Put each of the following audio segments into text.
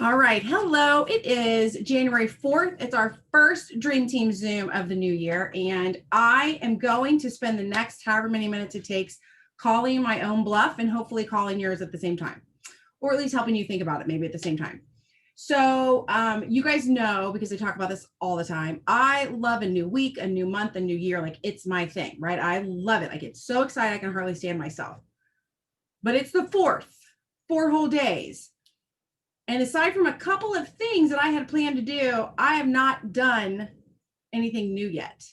All right. Hello. It is January 4th. It's our first Dream Team Zoom of the new year. And I am going to spend the next however many minutes it takes calling my own bluff and hopefully calling yours at the same time, or at least helping you think about it maybe at the same time. So, you guys know, because I talk about this all the time, I love a new week, a new month, a new year. Like it's my thing, right? I love it. I get so excited I can hardly stand myself. But it's the 4th, 4 whole days. And aside from a couple of things that I had planned to do, I have not done anything new yet.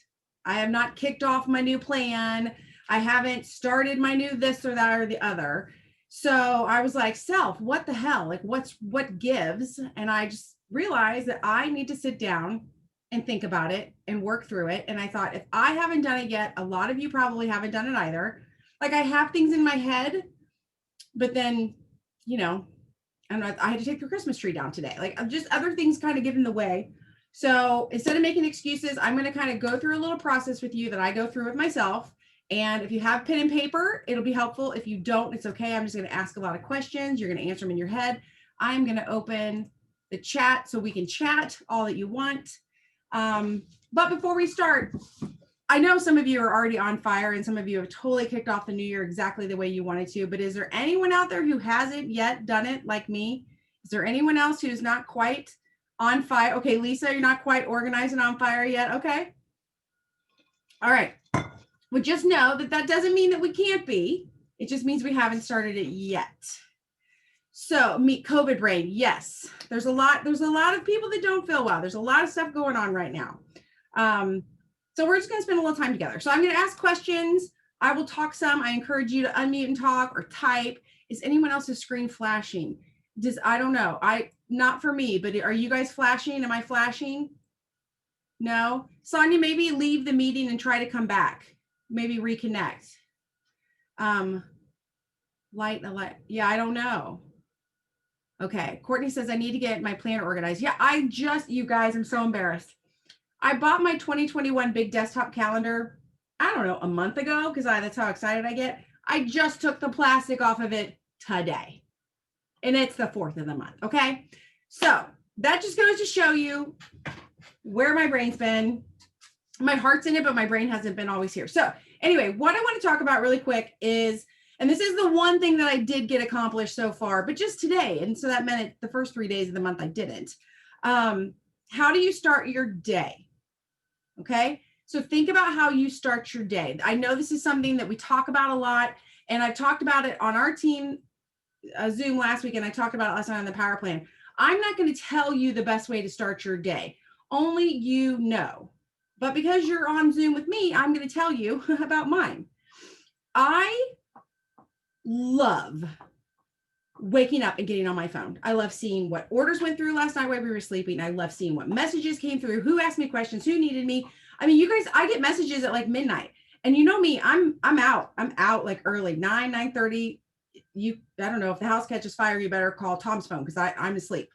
I have not kicked off my new plan. I haven't started my new this or that or the other. So I was like, self, what the hell? Like what gives? And I just realized that I need to sit down and think about it and work through it. And I thought, if I haven't done it yet, a lot of you probably haven't done it either. Like I have things in my head, but then, you know, and I had to take the Christmas tree down today. Like just other things kind of get in the way. So instead of making excuses, I'm going to kind of go through a little process with you that I go through with myself. And if you have pen and paper, it'll be helpful. If you don't, it's okay. I'm just going to ask a lot of questions. You're going to answer them in your head. I'm going to open the chat so we can chat all that you want. But before we start, I know some of you are already on fire and some of you have totally kicked off the new year exactly the way you wanted to, but is there anyone out there who hasn't yet done it like me? Is there anyone else who's not quite on fire? Okay, Lisa, you're not quite organized and on fire yet. Okay. All right. Well, just know that that doesn't mean that we can't be. It just means we haven't started it yet. So meet COVID brain. Yes, there's a lot of people that don't feel well. There's a lot of stuff going on right now. So we're just going to spend a little time together. So I'm going to ask questions. I will talk some. I encourage you to unmute and talk or type. Is anyone else's screen flashing? I don't know. Not for me, but are you guys flashing? Am I flashing? No. Sonia, maybe leave the meeting and try to come back. Maybe reconnect. Light. Yeah, I don't know. Okay. Courtney says I need to get my planner organized. Yeah, you guys, I'm so embarrassed. I bought my 2021 big desktop calendar, I don't know, a month ago, because that's how excited I get. I just took the plastic off of it today. And it's the 4th of the month. Okay. So that just goes to show you where my brain's been. My heart's in it, but my brain hasn't been always here. So anyway, what I want to talk about really quick is, and this is the one thing that I did get accomplished so far, but just today. And so that meant the first 3 days of the month I didn't. How do you start your day? Okay. So think about how you start your day. I know this is something that we talk about a lot, and I've talked about it on our team Zoom last week, and I talked about it last night on the power plan. I'm not going to tell you the best way to start your day. Only you know. But because you're on Zoom with me, I'm going to tell you about mine. I love waking up and getting on my phone. I love seeing what orders went through last night while we were sleeping. I love seeing what messages came through, who asked me questions, who needed me. I mean, you guys, I get messages at like midnight, and you know me, I'm out like early, 9:30. I don't know, if the house catches fire, you better call Tom's phone because I'm asleep.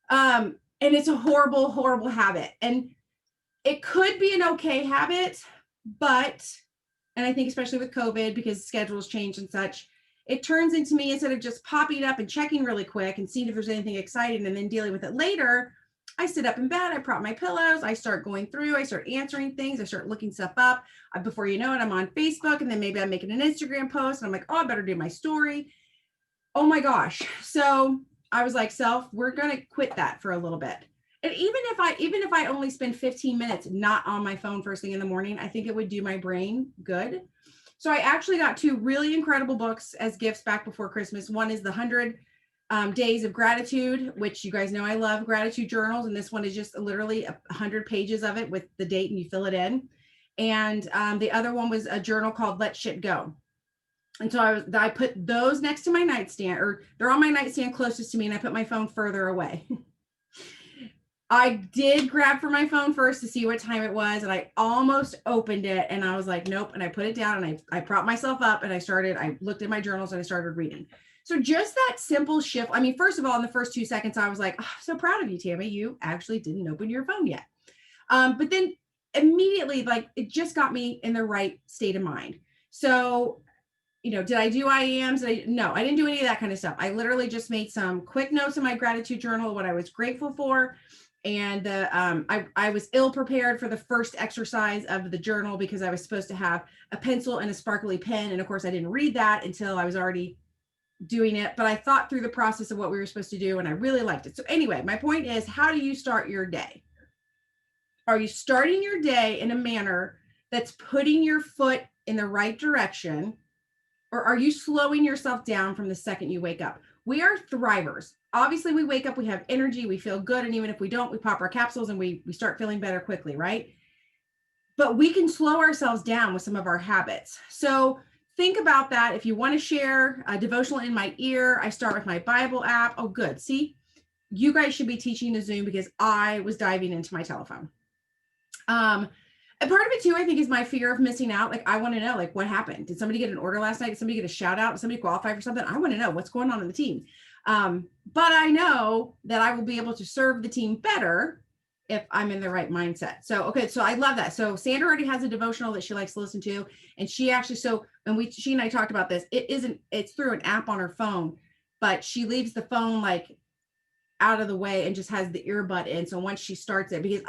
And it's a horrible, horrible habit. And it could be an okay habit, but, and I think especially with COVID, because schedules change and such, it turns into me, instead of just popping up and checking really quick and seeing if there's anything exciting and then dealing with it later, I sit up in bed, I prop my pillows, I start going through, I start answering things, I start looking stuff up. Before you know it, I'm on Facebook, and then maybe I'm making an Instagram post, and I'm like, oh, I better do my story. Oh my gosh. So I was like, self, we're going to quit that for a little bit. And even if I only spend 15 minutes not on my phone first thing in the morning, I think it would do my brain good. So I actually got 2 really incredible books as gifts back before Christmas. One is the 100 Days of Gratitude, which you guys know I love gratitude journals. And this one is just literally 100 pages of it with the date, and you fill it in. And the other one was a journal called Let Shit Go. And so I put those next to my nightstand, or they're on my nightstand closest to me, and I put my phone further away. I did grab for my phone first to see what time it was, and I almost opened it, and I was like, nope. And I put it down, and I propped myself up, and I looked at my journals, and I started reading. So just that simple shift. I mean, first of all, in the first 2 seconds, I was like, oh, so proud of you, Tammy. You actually didn't open your phone yet. But then immediately, like, it just got me in the right state of mind. So, did I do IAMs? No, I didn't do any of that kind of stuff. I literally just made some quick notes in my gratitude journal, what I was grateful for. And I was ill prepared for the first exercise of the journal because I was supposed to have a pencil and a sparkly pen. And of course, I didn't read that until I was already doing it. But I thought through the process of what we were supposed to do, and I really liked it. So anyway, my point is, how do you start your day? Are you starting your day in a manner that's putting your foot in the right direction? Or are you slowing yourself down from the second you wake up? We are thrivers. Obviously, we wake up, we have energy, we feel good. And even if we don't, we pop our capsules and we start feeling better quickly, right? But we can slow ourselves down with some of our habits. So think about that. If you want to share a devotional in my ear, I start with my Bible app. Oh, good. See, you guys should be teaching the Zoom because I was diving into my telephone. And part of it too, I think, is my fear of missing out. Like, I want to know, like, what happened? Did somebody get an order last night? Did somebody get a shout out? Did somebody qualify for something? I want to know what's going on in the team. But I know that I will be able to serve the team better if I'm in the right mindset. So, okay. So I love that. So Sandra already has a devotional that she likes to listen to. And she actually, she and I talked about this, it's through an app on her phone, but she leaves the phone like out of the way and just has the earbud in. So once she starts it, because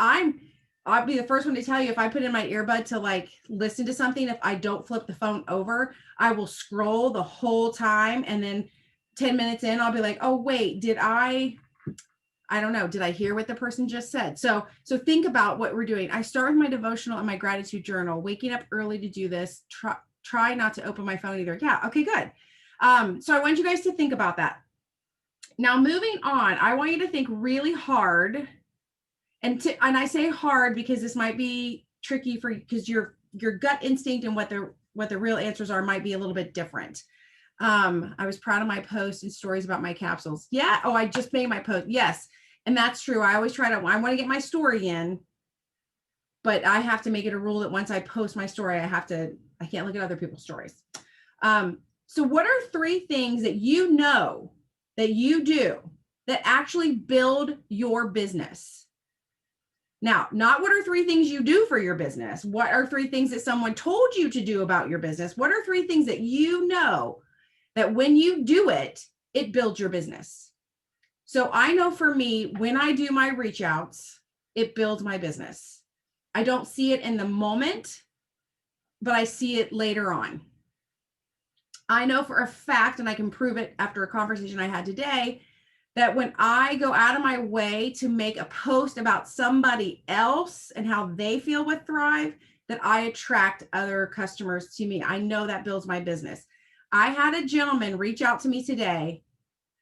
I'll be the first one to tell you, if I put in my earbud to like listen to something, if I don't flip the phone over, I will scroll the whole time. And then 10 minutes in, I'll be like, oh, wait, I don't know. Did I hear what the person just said? So think about what we're doing. I start with my devotional and my gratitude journal, waking up early to do this. Try not to open my phone either. Yeah. Okay, good. So I want you guys to think about that. Now, moving on, I want you to think really hard. And I say hard because this might be tricky for you because your gut instinct and what the real answers are might be a little bit different. I was proud of my posts and stories about my capsules. Yeah. Oh, I just made my post. Yes. And that's true. I always I want to get my story in, but I have to make it a rule that once I post my story, I can't look at other people's stories. So what are 3 things that you know that you do that actually build your business? Now, not what are 3 things you do for your business? What are 3 things that someone told you to do about your business? What are 3 things that you know that when you do it, it builds your business? So I know for me, when I do my reach outs, it builds my business. I don't see it in the moment, but I see it later on. I know for a fact, and I can prove it after a conversation I had today, that when I go out of my way to make a post about somebody else and how they feel with Thrive, that I attract other customers to me. I know that builds my business. I had a gentleman reach out to me today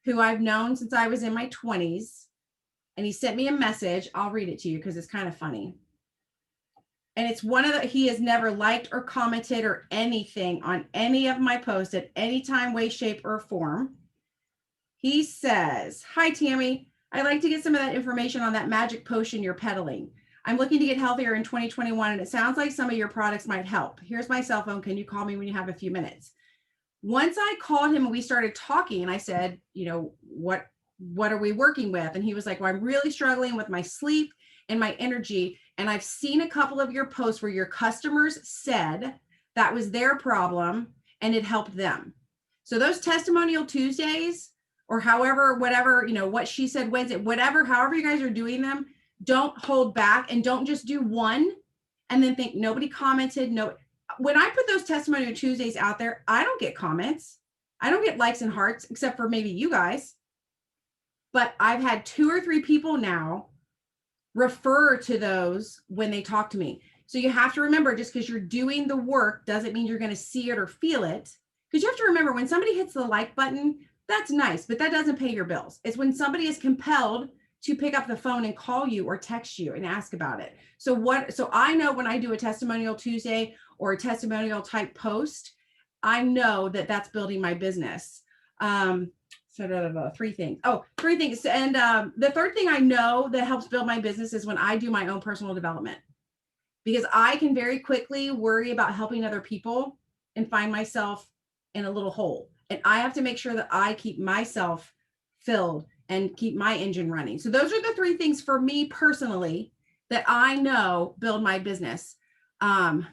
who I've known since I was in my 20s, and he sent me a message. I'll read it to you because it's kind of funny. And it's he has never liked or commented or anything on any of my posts at any time, way, shape, or form. He says, "Hi, Tammy. I'd like to get some of that information on that magic potion you're peddling. I'm looking to get healthier in 2021, and it sounds like some of your products might help. Here's my cell phone. Can you call me when you have a few minutes?" Once I called him and we started talking, and I said, what are we working with? And he was like, well, I'm really struggling with my sleep and my energy. And I've seen a couple of your posts where your customers said that was their problem and it helped them. So those testimonial Tuesdays, or however, whatever, what she said Wednesday, however you guys are doing them, don't hold back and don't just do one and then think nobody commented. No, when I put those testimonial Tuesdays out there, I don't get comments. I don't get likes and hearts, except for maybe you guys. But I've had 2 or 3 people now refer to those when they talk to me. So you have to remember, just because you're doing the work doesn't mean you're going to see it or feel it. Because you have to remember, when somebody hits the like button, that's nice, but that doesn't pay your bills. It's when somebody is compelled to pick up the phone and call you or text you and ask about it. So I know when I do a testimonial Tuesday or a testimonial type post, I know that that's building my business. 3 things. Oh, 3 things. And the third thing I know that helps build my business is when I do my own personal development, because I can very quickly worry about helping other people and find myself in a little hole. And I have to make sure that I keep myself filled and keep my engine running. So those are the 3 things for me personally that I know build my business.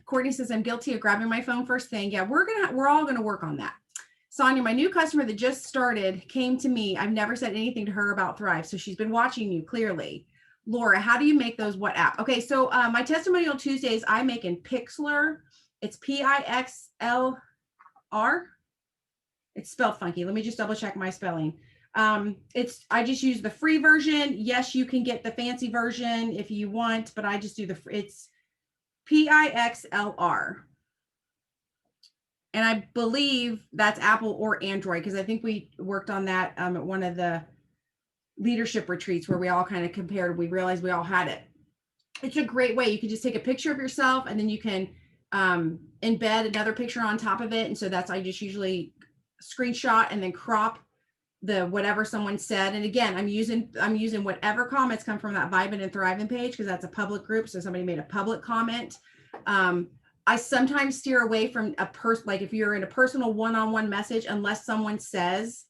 Courtney says, I'm guilty of grabbing my phone first thing. Yeah, we're all gonna work on that. Sonia, my new customer that just started came to me. I've never said anything to her about Thrive. So she's been watching you clearly. Laura, how do you make those? What app? Okay, so my testimonial Tuesdays I make in Pixlr. It's Pixlr. It's spelled funky. Let me just double check my spelling. I just use the free version. Yes, you can get the fancy version if you want, but I just do it's Pixlr. And I believe that's Apple or Android, because I think we worked on that at one of the leadership retreats where we all kind of compared. We realized we all had it. It's a great way. You can just take a picture of yourself and then you can embed another picture on top of it. And so I just usually screenshot and then crop the whatever someone said. And again, I'm using whatever comments come from that Vibin and Thriving page, because that's a public group. So somebody made a public comment. I sometimes steer away from a person, like if you're in a personal one-on-one message, unless someone says,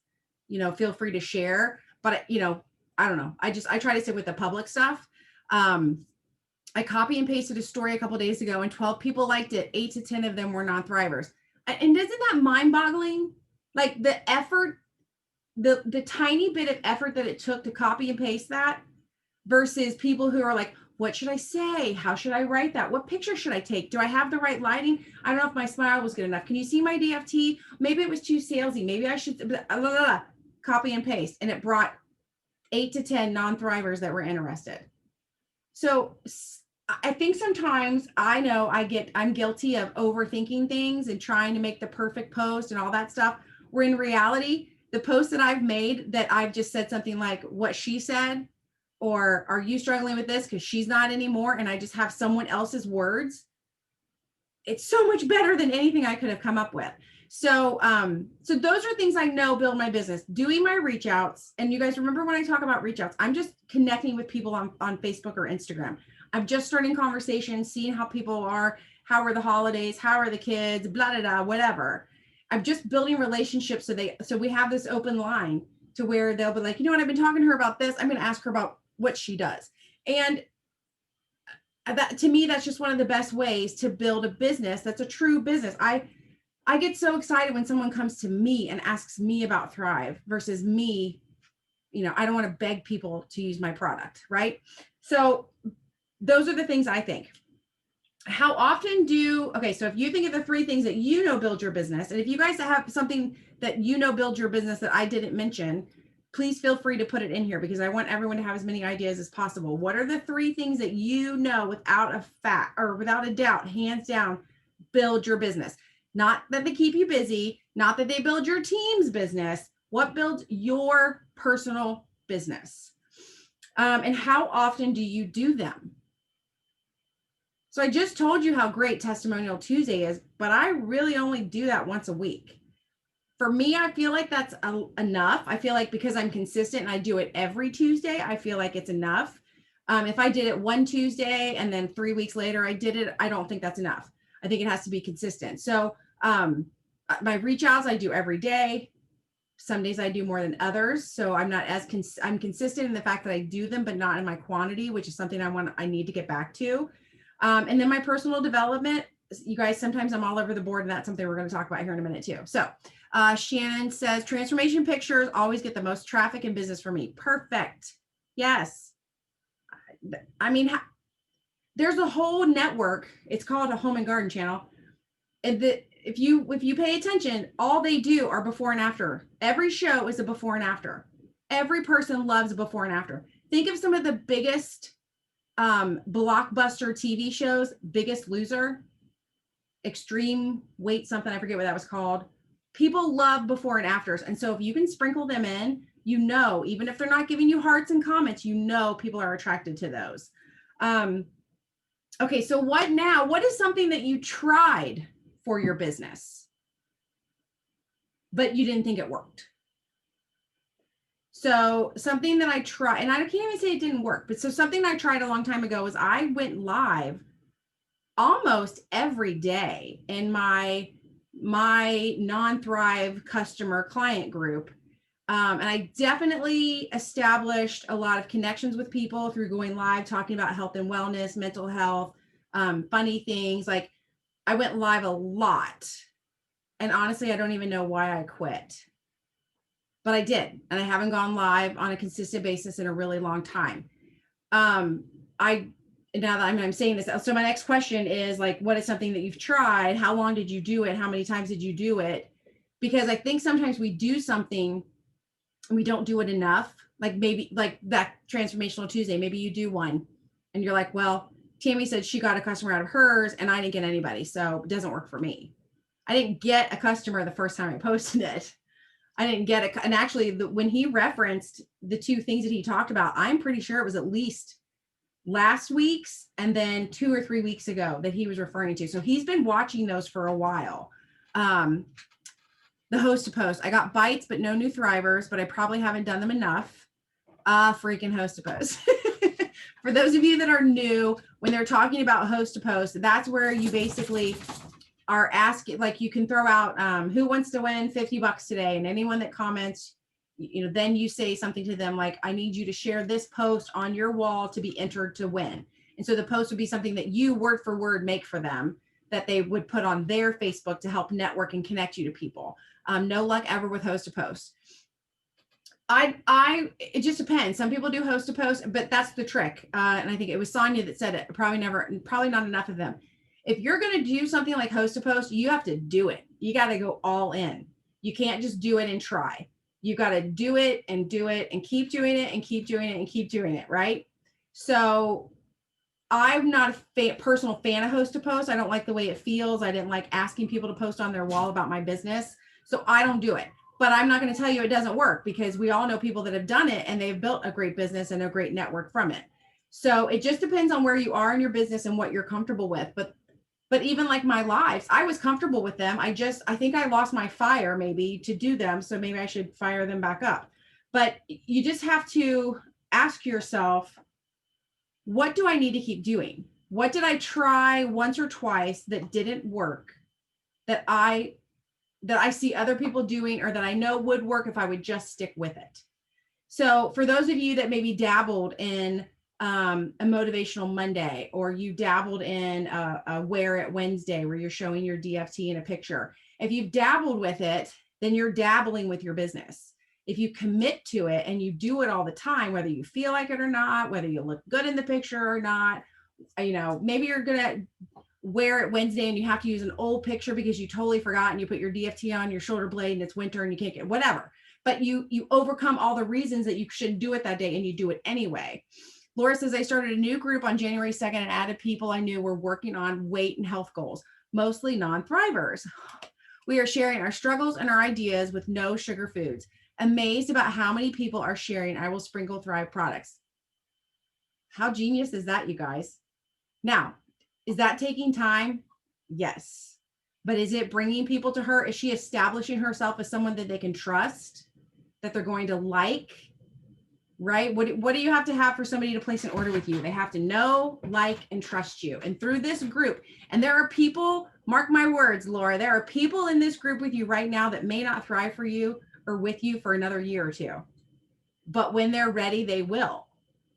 feel free to share. But, I don't know. I try to stick with the public stuff. I copy and pasted a story a couple of days ago and 12 people liked it. 8 to 10 of them were non-thrivers. And isn't that mind-boggling? Like the effort, the tiny bit of effort that it took to copy and paste that versus people who are like, what should I say? How should I write that? What picture should I take? Do I have the right lighting? I don't know if my smile was good enough. Can you see my DFT? Maybe it was too salesy. Maybe I should copy and paste. And it brought 8 to 10 non-thrivers that were interested. So I think sometimes I'm guilty of overthinking things and trying to make the perfect post and all that stuff. Where in reality, the post that I've made that I've just said something like what she said, or are you struggling with this because she's not anymore, and I just have someone else's words, it's so much better than anything I could have come up with. So those are things I know build my business. Doing my reach outs, and you guys remember when I talk about reach outs, I'm just connecting with people on Facebook or Instagram. I'm just starting conversations, seeing how people are, how are the holidays, how are the kids, blah, blah, blah, whatever. I'm just building relationships so we have this open line to where they'll be like, you know what, I've been talking to her about this. I'm going to ask her about what she does. And that, to me, that's just one of the best ways to build a business that's a true business. I get so excited when someone comes to me and asks me about Thrive versus me, I don't want to beg people to use my product, right? So those are the things I think. How often so if you think of the 3 things that build your business, and if you guys have something that build your business that I didn't mention, please feel free to put it in here, because I want everyone to have as many ideas as possible. What are the 3 things that without a doubt, hands down, build your business? Not that they keep you busy, not that they build your team's business. What builds your personal business? And how often do you do them? So I just told you how great Testimonial Tuesday is, but I really only do that once a week. For me, I feel like that's enough. I feel like because I'm consistent and I do it every Tuesday, I feel like it's enough. If I did it one Tuesday and then 3 weeks later I did it, I don't think that's enough. I think it has to be consistent. So my reach outs I do every day. Some days I do more than others. So I'm not I'm consistent in the fact that I do them, but not in my quantity, which is something I need to get back to. And then my personal development, you guys, sometimes I'm all over the board, and that's something we're going to talk about here in a minute too. So Shannon says, transformation pictures always get the most traffic and business for me. Perfect. Yes. I mean, there's a whole network. It's called a Home and Garden channel. And if you pay attention, all they do are before and after. Every show is a before and after. Every person loves a before and after. Think of some of the biggest blockbuster TV shows. Biggest Loser, Extreme Weight something, I forget what that was called. People love before and afters. And so if you can sprinkle them in, even if they're not giving you hearts and comments, people are attracted to those. Okay, so what now? What is something that you tried for your business, but you didn't think it worked? So something that I tried, and I can't even say it didn't work, but so something I tried a long time ago was I went live almost every day in my non-Thrive customer client group. And I definitely established a lot of connections with people through going live, talking about health and wellness, mental health, funny things. Like I went live a lot. And honestly, I don't even know why I quit. But I did. And I haven't gone live on a consistent basis in a really long time. I now that I'm saying this, so my next question is like, what is something that you've tried? How long did you do it? How many times did you do it? Because I think sometimes we do something and we don't do it enough. Like maybe like that transformational Tuesday, maybe you do one and you're like, well, Tammy said she got a customer out of hers and I didn't get anybody. So it doesn't work for me. I didn't get a customer the first time I posted it. I didn't get it. And actually, when he referenced the two things that he talked about, I'm pretty sure it was at least last week's and then 2 or 3 weeks ago that he was referring to. So he's been watching those for a while. The host to post. I got bites, but no new thrivers, but I probably haven't done them enough. Freaking host to post. For those of you that are new, when they're talking about host to post, that's where you basically are asking, like you can throw out who wants to win $50 today, and anyone that comments, you know, then you say something to them like, I need you to share this post on your wall to be entered to win. And so the post would be something that you word for word make for them that they would put on their Facebook to help network and connect you to people. No luck ever with host to post. It just depends. Some people do host to post, but that's the trick. And I think it was Sonia that said it. Probably not enough of them. If you're going to do something like host to post, you have to do it. You got to go all in. You can't just do it and try. You got to do it and keep doing it and keep doing it and keep doing it. Right. So I'm not a personal fan of host to post. I don't like the way it feels. I didn't like asking people to post on their wall about my business. So I don't do it. But I'm not going to tell you it doesn't work, because we all know people that have done it and they've built a great business and a great network from it. So it just depends on where you are in your business and what you're comfortable with. But even like my lives, I was comfortable with them. I think I lost my fire maybe to do them. So maybe I should fire them back up. But you just have to ask yourself, what do I need to keep doing? What did I try once or twice that didn't work, that I see other people doing, or that I know would work if I would just stick with it? So for those of you that maybe dabbled in a motivational Monday, or you dabbled in a Wear It Wednesday where you're showing your DFT in a picture, if you've dabbled with it, then you're dabbling with your business. If you commit to it and you do it all the time, whether you feel like it or not, whether you look good in the picture or not, you know, maybe you're going to Wear It Wednesday and you have to use an old picture because you totally forgot and you put your DFT on your shoulder blade and it's winter and you can't get whatever. But you overcome all the reasons that you shouldn't do it that day and you do it anyway. Laura says, I started a new group on January 2nd and added people I knew were working on weight and health goals, mostly non-thrivers. We are sharing our struggles and our ideas with no sugar foods. Amazed about how many people are sharing I Will Sprinkle Thrive products. How genius is that, you guys? Now, is that taking time? Yes. But is it bringing people to her? Is she establishing herself as someone that they can trust, that they're going to like? Right? What do you have to have for somebody to place an order with you? They have to know, like, and trust you. And through this group, and there are people, mark my words, Laura, there are people in this group with you right now that may not thrive for you or with you for another year or two. But when they're ready, they will.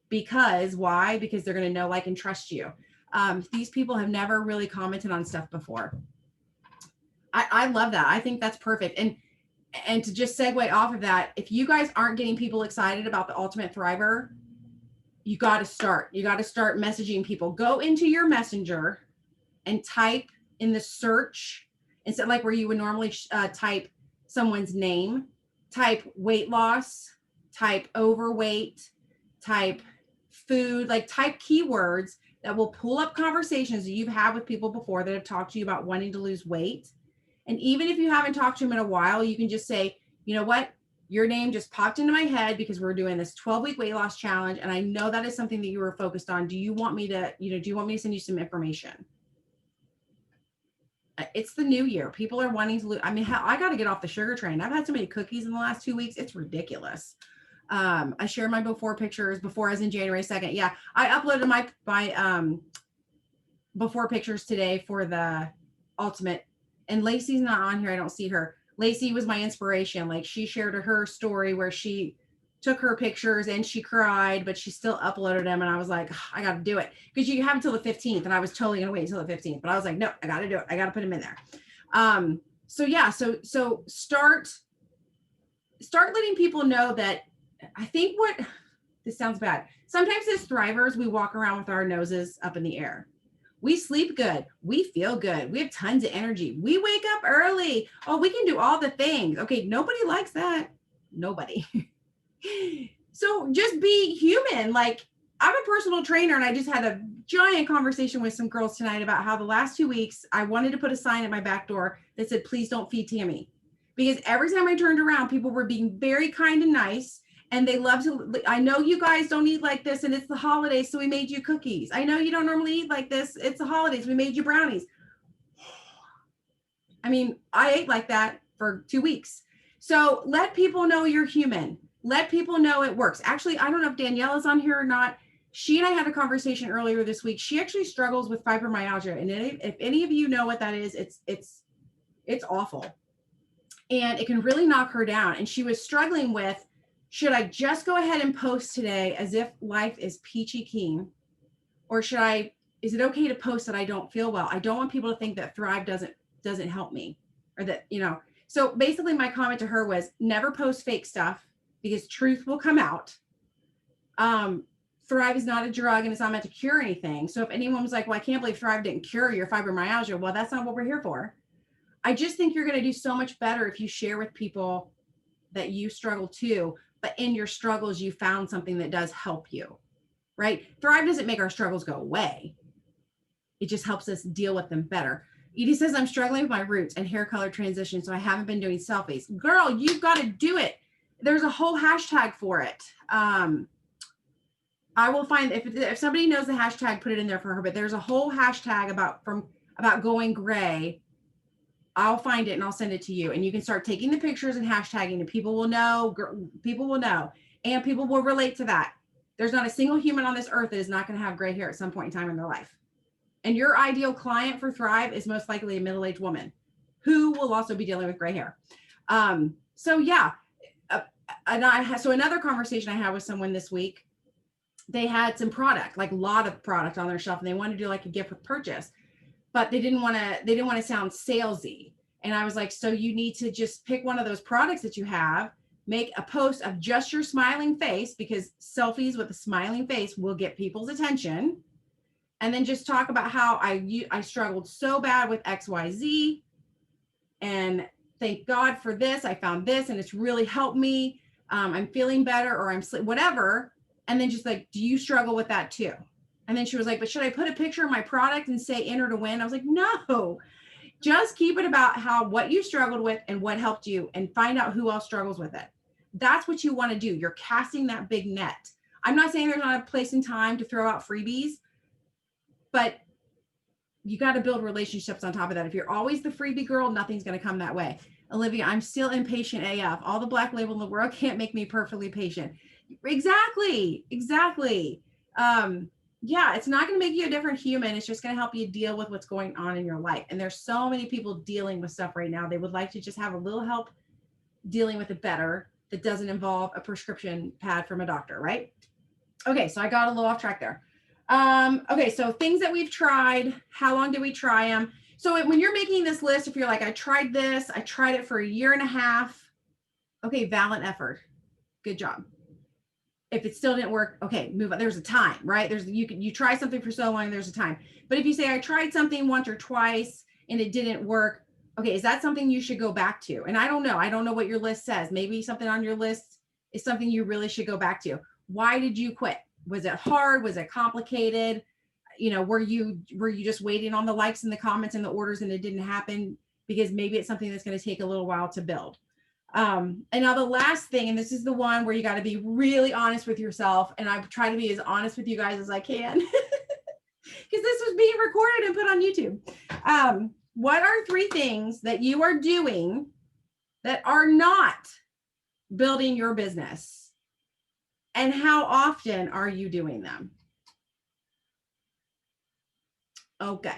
Because why? Because they're going to know, like, and trust you. These people have never really commented on stuff before. I love that. I think that's perfect. And to just segue off of that, if you guys aren't getting people excited about the Ultimate Thriver, you got to start. You got to start messaging people. Go into your messenger and type in the search, instead like where you would normally type someone's name, type weight loss, type overweight, type food, like type keywords that will pull up conversations that you've had with people before that have talked to you about wanting to lose weight. And even if you haven't talked to them in a while, you can just say, you know what, your name just popped into my head because we're doing this 12-week weight loss challenge. And I know that is something that you were focused on. Do you want me to, do you want me to send you some information? It's the new year. People are wanting to lose. I mean, I got to get off the sugar train. I've had so many cookies in the last 2 weeks. It's ridiculous. I share my before pictures, before as in January 2nd. Yeah. I uploaded my before pictures today for the Ultimate. And Lacey's not on here. I don't see her. Lacey was my inspiration. Like, she shared her story where she took her pictures and she cried, but she still uploaded them. And I was like, I got to do it because you have until the 15th. And I was totally going to wait until the 15th, but I was like, no, I got to do it. I got to put them in there. So yeah, so start letting people know that I think this sounds bad. Sometimes as thrivers, we walk around with our noses up in the air. We sleep good. We feel good. We have tons of energy. We wake up early. Oh, we can do all the things. Okay. Nobody likes that. Nobody. So just be human. Like I'm a personal trainer and I just had a giant conversation with some girls tonight about how the last 2 weeks I wanted to put a sign at my back door that said, please don't feed Tammy. Because every time I turned around, people were being very kind and nice. And they love to, I know you guys don't eat like this and it's the holidays, so we made you cookies. I know you don't normally eat like this. It's the holidays. We made you brownies. I mean, I ate like that for 2 weeks. So let people know you're human. Let people know it works. Actually, I don't know if Danielle is on here or not. She and I had a conversation earlier this week. She actually struggles with fibromyalgia. And if any of you know what that is, it's awful. And it can really knock her down. And she was struggling with, should I just go ahead and post today as if life is peachy keen? Or is it okay to post that I don't feel well? I don't want people to think that Thrive doesn't help me, or that, so basically my comment to her was never post fake stuff because truth will come out. Thrive is not a drug and it's not meant to cure anything. So if anyone was like, well, I can't believe Thrive didn't cure your fibromyalgia. Well, that's not what we're here for. I just think you're going to do so much better if you share with people that you struggle too, but in your struggles, you found something that does help you, right? Thrive doesn't make our struggles go away. It just helps us deal with them better. Edie says, I'm struggling with my roots and hair color transition, so I haven't been doing selfies. Girl, you've got to do it. There's a whole hashtag for it. I will find, if somebody knows the hashtag, put it in there for her, but there's a whole hashtag about going gray. I'll find it and I'll send it to you. And you can start taking the pictures and hashtagging and people will know, and people will relate to that. There's not a single human on this earth that is not going to have gray hair at some point in time in their life. And your ideal client for Thrive is most likely a middle-aged woman who will also be dealing with gray hair. So yeah. So another conversation I had with someone this week, they had some product, like a lot of product on their shelf, and they wanted to do like a gift with purchase, but they didn't want to sound salesy. And I was like, so you need to just pick one of those products that you have, make a post of just your smiling face, because selfies with a smiling face will get people's attention. And then just talk about how I struggled so bad with XYZ. And thank God for this. I found this and it's really helped me. I'm feeling better, or whatever. And then just like, do you struggle with that too? And then she was like, but should I put a picture of my product and say enter to win? I was like, no, just keep it about what you struggled with and what helped you, and find out who else struggles with it. That's what you want to do. You're casting that big net. I'm not saying there's not a place and time to throw out freebies, but you got to build relationships on top of that. If you're always the freebie girl, nothing's going to come that way. Olivia, I'm still impatient AF. All the Black Label in the world can't make me perfectly patient. Exactly. Yeah, it's not going to make you a different human. It's just going to help you deal with what's going on in your life. And there's so many people dealing with stuff right now. They would like to just have a little help dealing with it better that doesn't involve a prescription pad from a doctor, right? Okay, so I got a little off track there. Okay, so things that we've tried, how long did we try them? So when you're making this list, if you're like, I tried this, I tried it for a year and a half. Okay, valiant effort. Good job. If it still didn't work, okay, move on. There's a time, right? You try something for so long, there's a time. But if you say, I tried something once or twice and it didn't work, okay, is that something you should go back to? And I don't know what your list says. Maybe something on your list is something you really should go back to. Why did you quit? Was it hard? Was it complicated? Were you just waiting on the likes and the comments and the orders and it didn't happen? Because maybe it's something that's going to take a little while to build. And now the last thing, and this is the one where you got to be really honest with yourself. And I try to be as honest with you guys as I can, because this was being recorded and put on YouTube. What are 3 things that you are doing that are not building your business? And how often are you doing them? Okay.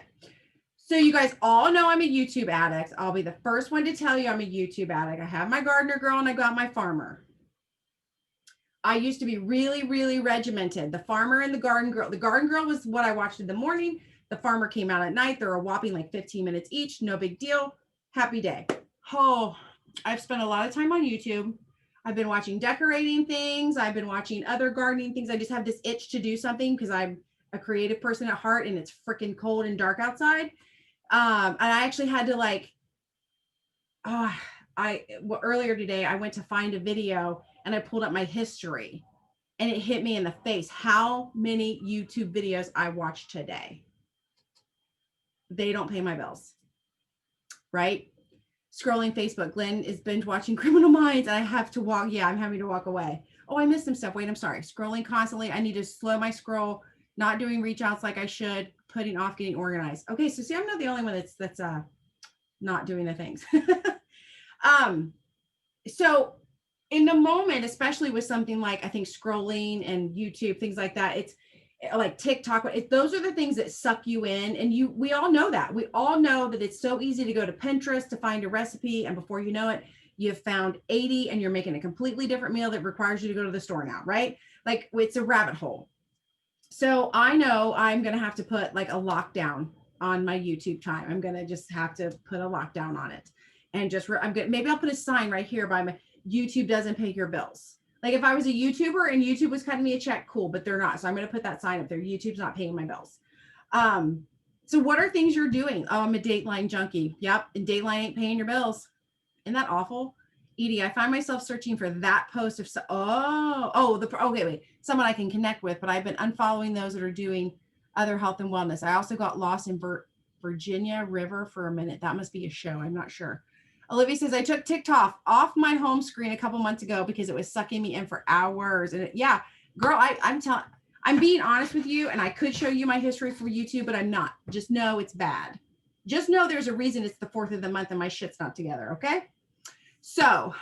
So you guys all know I'm a YouTube addict. I'll be the first one to tell you I'm a YouTube addict. I have my gardener girl and I got my farmer. I used to be really, really regimented. The Farmer and the Garden Girl. The Garden Girl was what I watched in the morning. The Farmer came out at night. They're a whopping like 15 minutes each. No big deal. Happy day. Oh, I've spent a lot of time on YouTube. I've been watching decorating things. I've been watching other gardening things. I just have this itch to do something because I'm a creative person at heart and it's freaking cold and dark outside. And I actually had to like, earlier today, I went to find a video and I pulled up my history and it hit me in the face how many YouTube videos I watched today. They don't pay my bills, right? Scrolling Facebook. Glenn is binge watching Criminal Minds. I have to walk. Yeah, I'm having to walk away. Oh, I missed some stuff. Wait, I'm sorry. Scrolling constantly. I need to slow my scroll, not doing reach outs like I should, putting off getting organized. Okay, so see, I'm not the only one that's not doing the things. So in the moment, especially with something like, I think scrolling and YouTube, things like that, it's like TikTok, those are the things that suck you in. And we all know that. We all know that it's so easy to go to Pinterest to find a recipe. And before you know it, you've found 80 and you're making a completely different meal that requires you to go to the store now, right? Like it's a rabbit hole. So I know I'm going to have to put like a lockdown on my YouTube time. I'm going to just have to put a lockdown on it. And just, maybe I'll put a sign right here by my YouTube doesn't pay your bills. Like if I was a YouTuber and YouTube was cutting me a check, cool, but they're not. So I'm going to put that sign up there. YouTube's not paying my bills. So what are things you're doing? Oh, I'm a Dateline junkie. Yep. And Dateline ain't paying your bills. Isn't that awful? Edie, I find myself searching for that post of, okay, wait, someone I can connect with, but I've been unfollowing those that are doing other health and wellness. I also got lost in Virginia River for a minute. That must be a show. I'm not sure. Olivia says, I took TikTok off my home screen a couple months ago because it was sucking me in for hours. And yeah, girl, I'm being honest with you, and I could show you my history for YouTube, but I'm not. Just know it's bad. Just know there's a reason it's the 4th of the month and my shit's not together. Okay. So,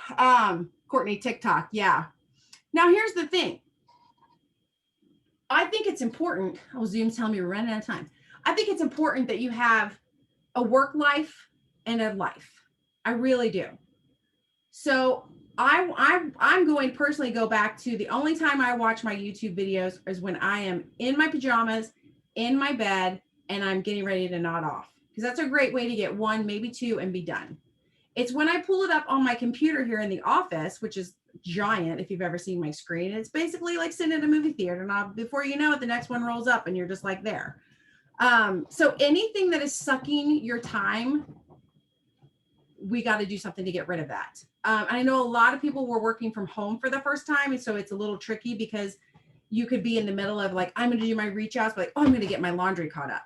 Courtney, TikTok. Yeah. Now here's the thing. I think it's important. Oh, Zoom's telling me we're running out of time. I think it's important that you have a work life and a life. I really do. So I'm going to personally go back to the only time I watch my YouTube videos is when I am in my pajamas, in my bed, and I'm getting ready to nod off. Because that's a great way to get 1, maybe 2, and be done. It's when I pull it up on my computer here in the office, which is giant, if you've ever seen my screen. It's basically like sitting in a movie theater. And before you know it, the next one rolls up and you're just like there. So anything that is sucking your time, we got to do something to get rid of that. I know a lot of people were working from home for the first time. And so it's a little tricky because you could be in the middle of like, I'm going to do my reach outs, but like, oh, I'm going to get my laundry caught up.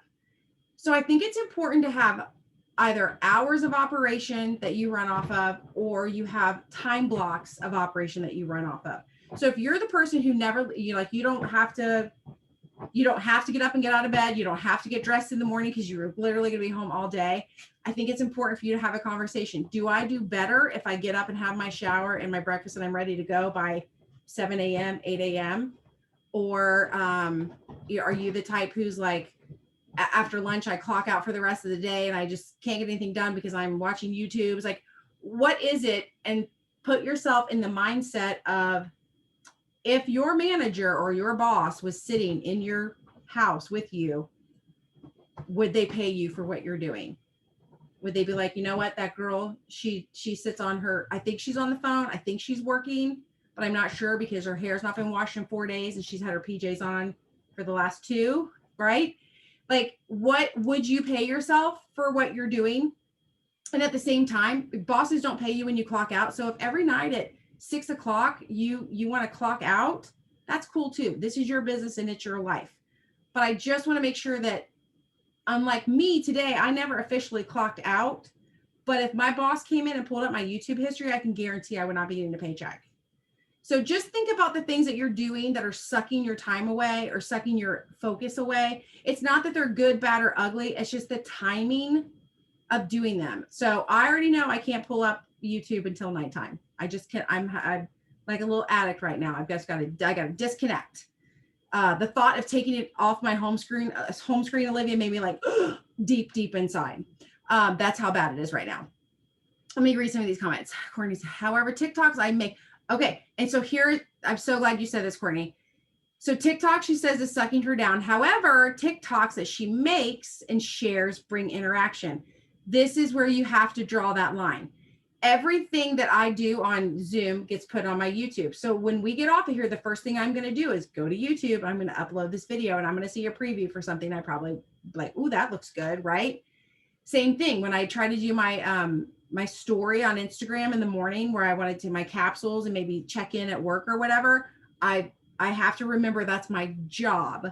So I think it's important to have either hours of operation that you run off of, or you have time blocks of operation that you run off of. So if you're the person who you don't have to get up and get out of bed. You don't have to get dressed in the morning because you're literally going to be home all day. I think it's important for you to have a conversation. Do I do better if I get up and have my shower and my breakfast and I'm ready to go by 7 a.m., 8 a.m.? Or are you the type who's like, after lunch, I clock out for the rest of the day and I just can't get anything done because I'm watching YouTube? It's like, what is it? And put yourself in the mindset of, if your manager or your boss was sitting in your house with you, would they pay you for what you're doing? Would they be like, you know what, that girl, she sits on her, I think she's on the phone, I think she's working, but I'm not sure because her hair's not been washed in 4 days and she's had her PJs on for the last 2, right? Like, what would you pay yourself for what you're doing? And at the same time, bosses don't pay you when you clock out. So if every night at 6 o'clock you want to clock out, that's cool too. This is your business and it's your life. But I just want to make sure that, unlike me today, I never officially clocked out. But if my boss came in and pulled up my YouTube history, I can guarantee I would not be getting a paycheck. So just think about the things that you're doing that are sucking your time away or sucking your focus away. It's not that they're good, bad, or ugly. It's just the timing of doing them. So I already know I can't pull up YouTube until nighttime. I just can't. I'm like a little addict right now. I got to disconnect. The thought of taking it off my home screen, Olivia, made me like deep inside. That's how bad it is right now. Let me read some of these comments. Courtney says, however, TikToks I make. Okay. And so here I'm so glad you said this, Courtney. So TikTok, she says, is sucking her down. However, TikToks that she makes and shares bring interaction. This is where you have to draw that line. Everything that I do on Zoom gets put on my YouTube. So when we get off of here, the first thing I'm going to do is go to YouTube. I'm going to upload this video and I'm going to see a preview for something I probably like, ooh, that looks good, right? Same thing when I try to do my story on Instagram in the morning where I wanted to my capsules and maybe check in at work or whatever. I have to remember that's my job.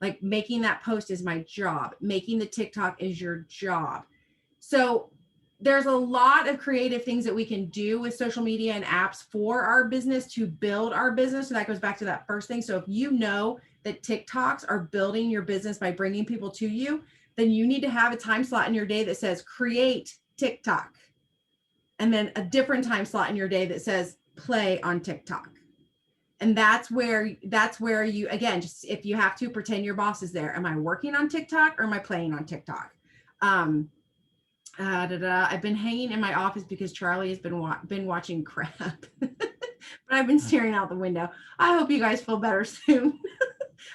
Like making that post is my job. Making the TikTok is your job. So there's a lot of creative things that we can do with social media and apps for our business to build our business. So that goes back to that first thing. So if you know that TikToks are building your business by bringing people to you, then you need to have a time slot in your day that says create TikTok. And then a different time slot in your day that says play on TikTok. And that's where you, again, just if you have to pretend your boss is there. Am I working on TikTok or am I playing on TikTok? I've been hanging in my office because Charlie has been watching crap, but I've been staring out the window. I hope you guys feel better soon.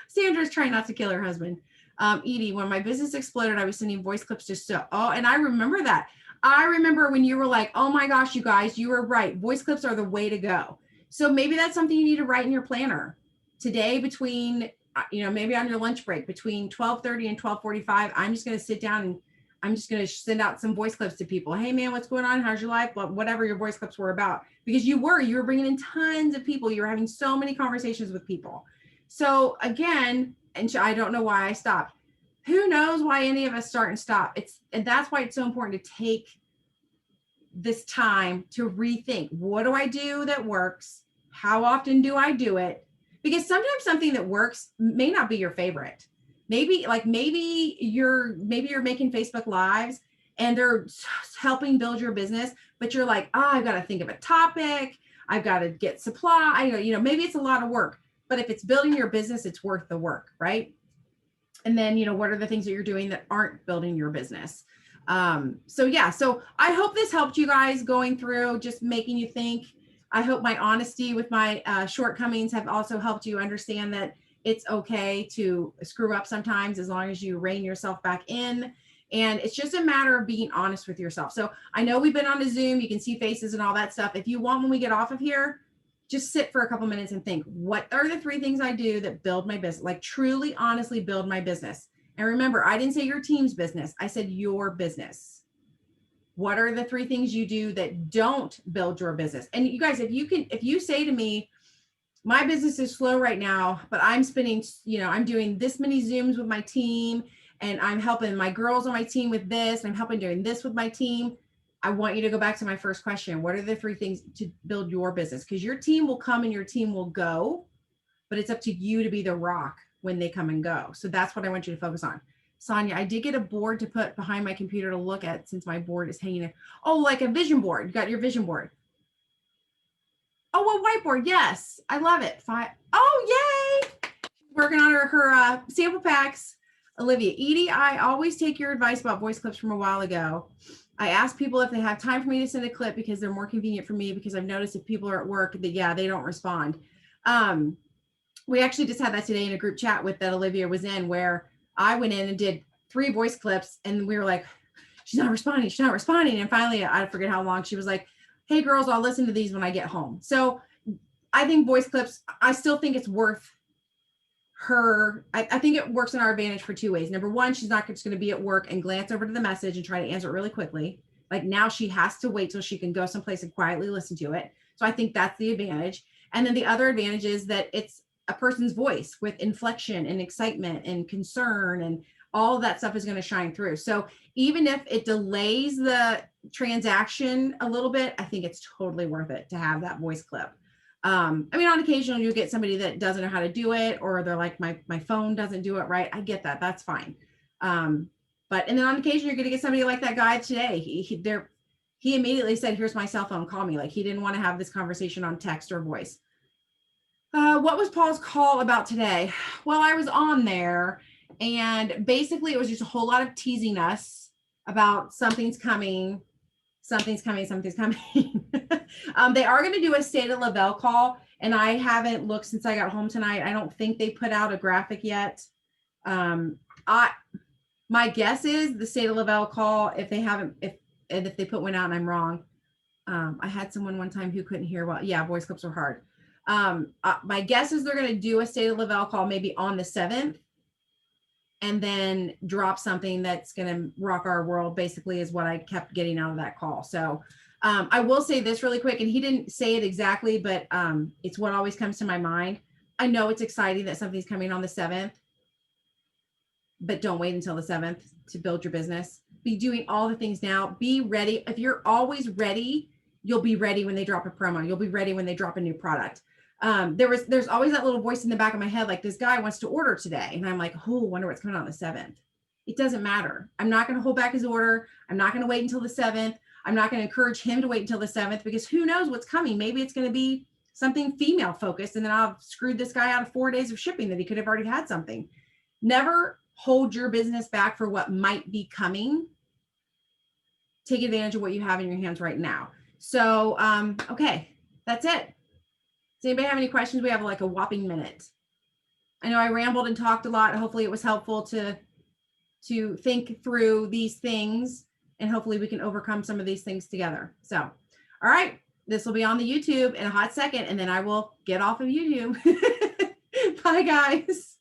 Sandra's trying not to kill her husband. Edie, when my business exploded, I was sending voice clips and I remember that. I remember when you were like, oh my gosh, you guys, you were right. Voice clips are the way to go. So maybe that's something you need to write in your planner today between, maybe on your lunch break between 12:30 and 12:45. I'm just going to sit down and I'm just going to send out some voice clips to people. Hey man, what's going on? How's your life? Whatever your voice clips were about, because you were bringing in tons of people. You were having so many conversations with people. So again, and I don't know why I stopped. Who knows why any of us start and stop? And that's why it's so important to take this time to rethink. What do I do that works? How often do I do it? Because sometimes something that works may not be your favorite. Maybe you're making Facebook Lives and they're helping build your business, but you're like, I've got to think of a topic. I've got to get supply. Maybe it's a lot of work, but if it's building your business, it's worth the work, right? And then, what are the things that you're doing that aren't building your business? So I hope this helped you guys going through, just making you think. I hope my honesty with my shortcomings have also helped you understand that it's okay to screw up sometimes as long as you rein yourself back in. And it's just a matter of being honest with yourself. So I know we've been on a Zoom, you can see faces and all that stuff. If you want, when we get off of here, just sit for a couple minutes and think, what are the 3 things I do that build my business, like truly, honestly build my business? And remember, I didn't say your team's business. I said your business. What are the 3 things you do that don't build your business? And you guys, if you say to me, my business is slow right now, but I'm spending, I'm doing this many Zooms with my team and I'm helping my girls on my team with this, and I'm helping doing this with my team. I want you to go back to my first question. What are the 3 things to build your business? Because your team will come and your team will go, but it's up to you to be the rock when they come and go. So that's what I want you to focus on. Sonia, I did get a board to put behind my computer to look at since my board is hanging there. Oh, like a vision board. You got your vision board. Oh, a whiteboard. Yes. I love it. Oh, yay. Working on her sample packs. Olivia, Edie, I always take your advice about voice clips from a while ago. I ask people if they have time for me to send a clip because they're more convenient for me, because I've noticed if people are at work that, they don't respond. We actually just had that today in a group chat that Olivia was in, where I went in and did 3 voice clips and we were like, she's not responding. And finally, I forget how long, she was like, hey girls, I'll listen to these when I get home. So I think voice clips, I still think it's worth her. I think it works in our advantage for 2 ways. Number one, she's not just going to be at work and glance over to the message and try to answer it really quickly. Like now she has to wait till she can go someplace and quietly listen to it. So I think that's the advantage. And then the other advantage is that it's a person's voice with inflection and excitement and concern, and all of that stuff is going to shine through. So even if it delays the transaction a little bit, I think it's totally worth it to have that voice clip. On occasion you'll get somebody that doesn't know how to do it, or they're like, my phone doesn't do it right. I get that. That's fine. And then on occasion you're going to get somebody like that guy today. He immediately said, here's my cell phone, call me. Like he didn't want to have this conversation on text or voice. What was Paul's call about today? Well, I was on there, and basically it was just a whole lot of teasing us about something's coming. They are going to do a State of Lavelle call, And I haven't looked since I got home tonight. I don't think they put out a graphic yet. My guess is the state of Lavelle call, if they haven't, if they put one out and I'm wrong. I had someone one time who couldn't hear well. Yeah, voice clips are hard. My guess is they're going to do a state of Lavelle call maybe on the 7th and then drop something that's going to rock our world, basically, is what I kept getting out of that call. So I will say this really quick, and he didn't say it exactly, but it's what always comes to my mind. I know it's exciting that something's coming on the 7th, but don't wait until the 7th to build your business. Be doing all the things now. Be ready. If you're always ready, you'll be ready when they drop a promo. You'll be ready when they drop a new product. There's always that little voice in the back of my head, like, this guy wants to order today. And I'm like, oh, wonder what's coming on the 7th. It doesn't matter. I'm not going to hold back his order. I'm not going to wait until the 7th. I'm not going to encourage him to wait until the 7th, because who knows what's coming. Maybe it's going to be something female focused, and then I've screwed this guy out of 4 days of shipping that he could have already had something. Never hold your business back for what might be coming. Take advantage of what you have in your hands right now. So, okay, that's it. Does anybody have any questions? We have like a whopping minute. I know I rambled and talked a lot. Hopefully it was helpful to think through these things, and hopefully we can overcome some of these things together. So, all right, this will be on the YouTube in a hot second, and then I will get off of YouTube. Bye, guys.